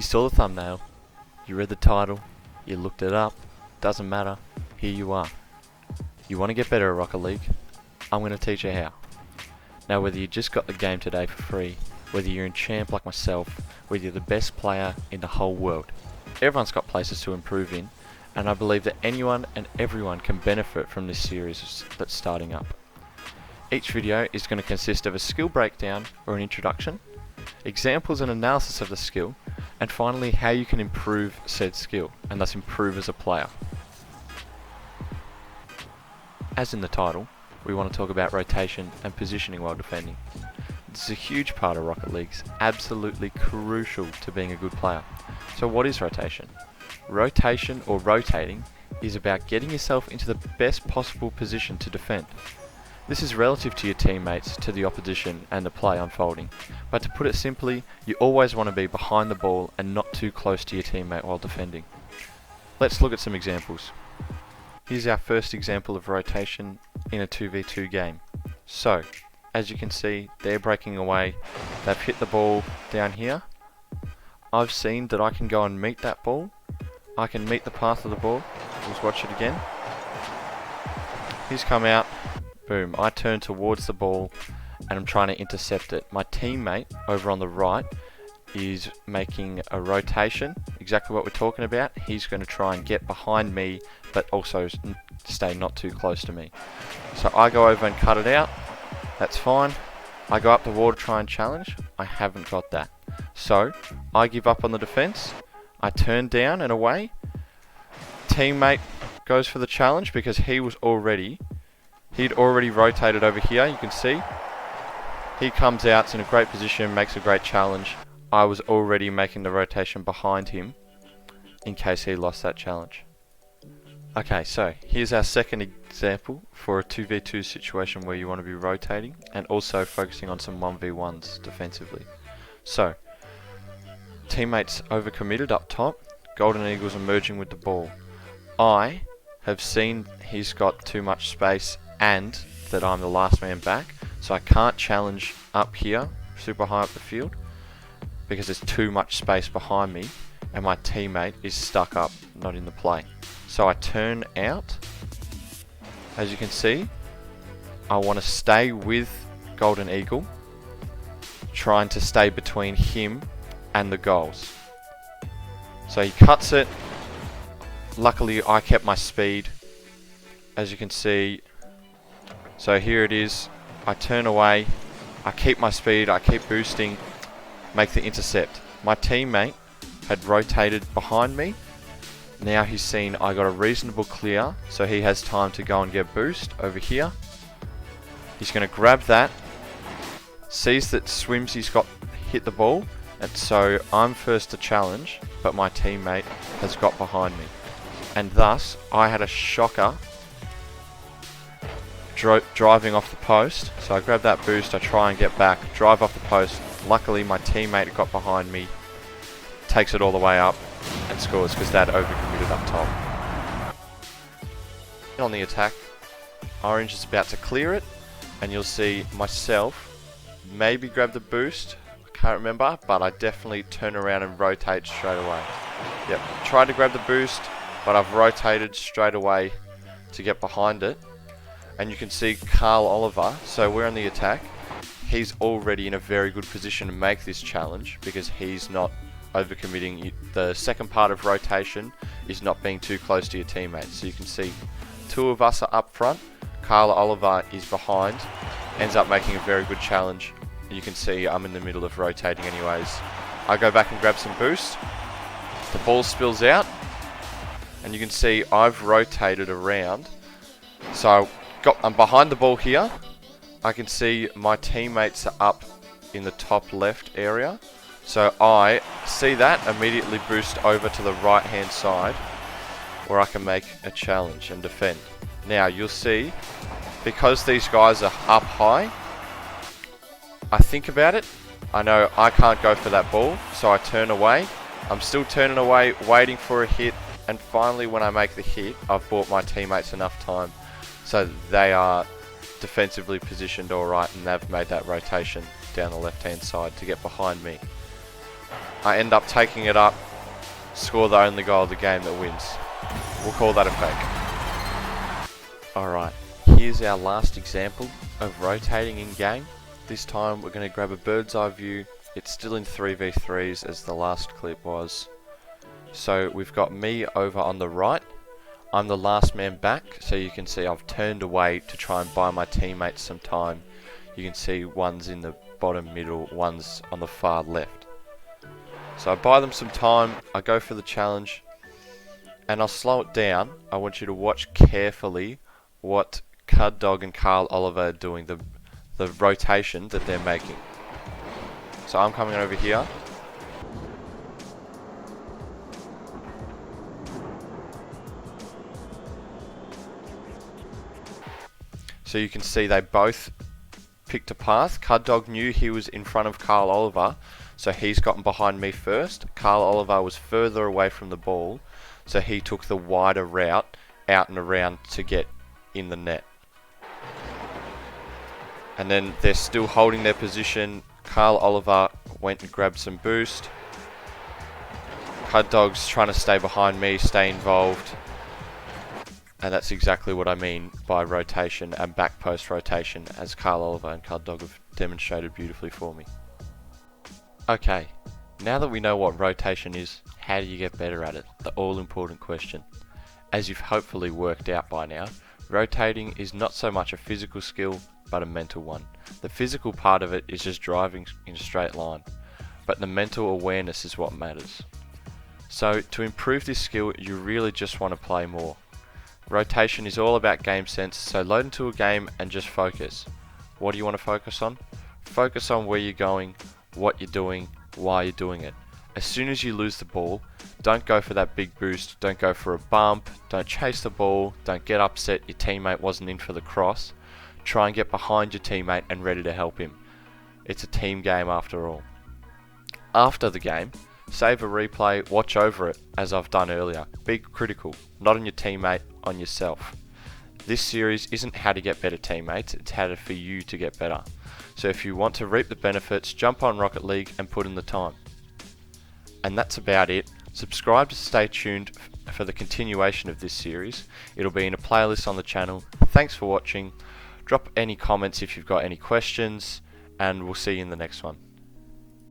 You saw the thumbnail, you read the title, you looked it up, doesn't matter, here you are. You want to get better at Rocket League? I'm going to teach you how. Now whether you just got the game today for free, whether you're in champ like myself, whether you're the best player in the whole world, everyone's got places to improve in, and I believe that anyone and everyone can benefit from this series that's starting up. Each video is going to consist of a skill breakdown or an introduction, examples and analysis of the skill, and finally how you can improve said skill and thus improve as a player. As in the title, we want to talk about rotation and positioning while defending. This is a huge part of Rocket League's absolutely crucial to being a good player. So what is rotation? Rotation or rotating is about getting yourself into the best possible position to defend. This is relative to your teammates, to the opposition and the play unfolding. But to put it simply, you always want to be behind the ball and not too close to your teammate while defending. Let's look at some examples. Here's our first example of rotation in a 2v2 game. So, as you can see, they're breaking away. They've hit the ball down here. I've seen that I can go and meet that ball. I can meet the path of the ball. Let's watch it again. He's come out. Boom, I turn towards the ball and I'm trying to intercept it. My teammate over on the right is making a rotation, exactly what we're talking about. He's going to try and get behind me, but also stay not too close to me. So I go over and cut it out. That's fine. I go up the wall to try and challenge. I haven't got that. So I give up on the defense. I turn down and away. Teammate goes for the challenge because he'd already rotated over here, you can see. He comes out, it's in a great position, makes a great challenge. I was already making the rotation behind him in case he lost that challenge. Okay, so here's our second example for a 2v2 situation where you want to be rotating and also focusing on some 1v1s defensively. So, teammates overcommitted up top, Golden Eagles are merging with the ball. I have seen he's got too much space and that I'm the last man back, so I can't challenge up here, super high up the field, because there's too much space behind me and my teammate is stuck up, not in the play. So I turn out. As you can see, I want to stay with Golden Eagle, trying to stay between him and the goals. So he cuts it. Luckily I kept my speed, as you can see. So here it is, I turn away, I keep my speed, I keep boosting, make the intercept. My teammate had rotated behind me. Now he's seen I got a reasonable clear, so he has time to go and get boost over here. He's going to grab that, sees that Swimsy's got hit the ball, and so I'm first to challenge, but my teammate has got behind me. And thus, I had a shocker driving off the post. So I grab that boost, I try and get back, drive off the post. Luckily my teammate got behind me, takes it all the way up and scores because that overcommitted up top. On the attack, Orange is about to clear it and you'll see myself maybe grab the boost, I can't remember, but I definitely turn around and rotate straight away. Yep, tried to grab the boost, but I've rotated straight away to get behind it. And you can see Carl Oliver, so we're on the attack. He's already in a very good position to make this challenge because he's not overcommitting. The second part of rotation is not being too close to your teammates. So you can see two of us are up front. Carl Oliver is behind, ends up making a very good challenge. You can see I'm in the middle of rotating anyways. I go back and grab some boost. The ball spills out. And you can see I've rotated around. So I'm behind the ball here. I can see my teammates are up in the top left area. So I see that, immediately boost over to the right hand side where I can make a challenge and defend. Now you'll see, because these guys are up high, I think about it. I know I can't go for that ball, so I turn away. I'm still turning away, waiting for a hit, and finally when I make the hit, I've bought my teammates enough time so they are defensively positioned alright and they've made that rotation down the left hand side to get behind me. I end up taking it up, score the only goal of the game that wins. We'll call that a fake. Alright, here's our last example of rotating in game. This time we're going to grab a bird's eye view. It's still in 3v3s as the last clip was. So we've got me over on the right. I'm the last man back, so you can see I've turned away to try and buy my teammates some time. You can see one's in the bottom middle, one's on the far left. So I buy them some time, I go for the challenge, and I'll slow it down. I want you to watch carefully what Cud Dog and Carl Oliver are doing, the rotation that they're making. So I'm coming over here. So you can see they both picked a path. Cud Dog knew he was in front of Carl Oliver, so he's gotten behind me first. Carl Oliver was further away from the ball, so he took the wider route out and around to get in the net. And then they're still holding their position. Carl Oliver went and grabbed some boost. Cud Dog's trying to stay behind me, stay involved. And that's exactly what I mean by rotation and back post rotation, as Carl Oliver and Cud Dog have demonstrated beautifully for me. Okay, now that we know what rotation is, how do you get better at it? The all important question. As you've hopefully worked out by now, rotating is not so much a physical skill, but a mental one. The physical part of it is just driving in a straight line, but the mental awareness is what matters. So to improve this skill, you really just want to play more. Rotation is all about game sense, so load into a game and just focus. What do you want to focus on? Focus on where you're going, what you're doing, why you're doing it. As soon as you lose the ball, don't go for that big boost, don't go for a bump, don't chase the ball, don't get upset your teammate wasn't in for the cross. Try and get behind your teammate and ready to help him. It's a team game after all. After the game, save a replay, watch over it, as I've done earlier. Be critical, not on your teammate, on yourself. This series isn't how to get better teammates, it's how for you to get better. So if you want to reap the benefits, jump on Rocket League and put in the time. And that's about it. Subscribe to stay tuned for the continuation of this series. It'll be in a playlist on the channel. Thanks for watching. Drop any comments if you've got any questions, and we'll see you in the next one.